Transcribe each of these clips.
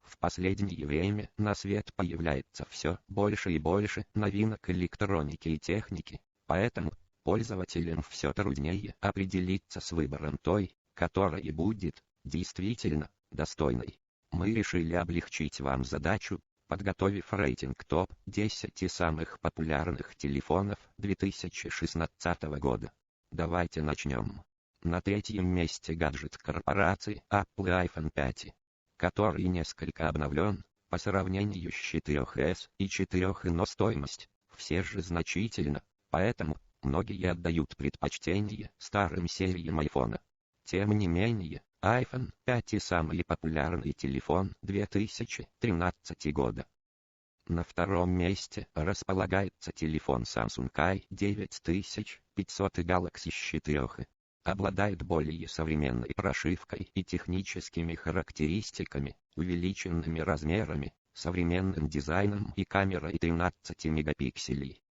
В последнее время на свет появляется все больше и больше новинок электроники и техники, поэтому пользователям все труднее определиться с выбором той, которая будет действительно достойной. Мы решили облегчить вам задачу, подготовив рейтинг топ-10 самых популярных телефонов 2016 года. Давайте начнем. На третьем месте гаджет корпорации Apple iPhone 5, который несколько обновлен по сравнению с 4S и 4, но стоимость все же значительно, поэтому многие отдают предпочтение старым сериям iPhone. Тем не менее, iPhone 5 самый популярный телефон 2013 года. На втором месте располагается телефон Samsung i9500 Galaxy S4. Обладает более современной прошивкой и техническими характеристиками, увеличенными размерами, современным дизайном и камерой 13 мегапикселей.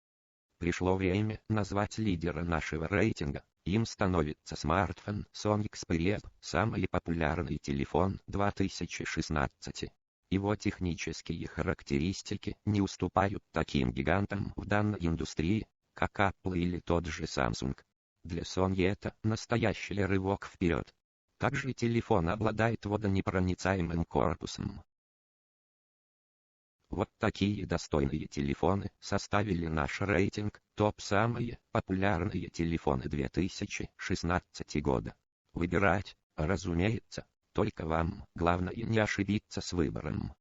Пришло время назвать лидера нашего рейтинга. Им становится смартфон Sony Xperia, самый популярный телефон 2016. Его технические характеристики не уступают таким гигантам в данной индустрии, как Apple или тот же Samsung. Для Sony это настоящий рывок вперед. Также телефон обладает водонепроницаемым корпусом. Вот такие достойные телефоны составили наш рейтинг топ самые популярные телефоны 2016 года. Выбирать, разумеется, только вам, главное не ошибиться с выбором.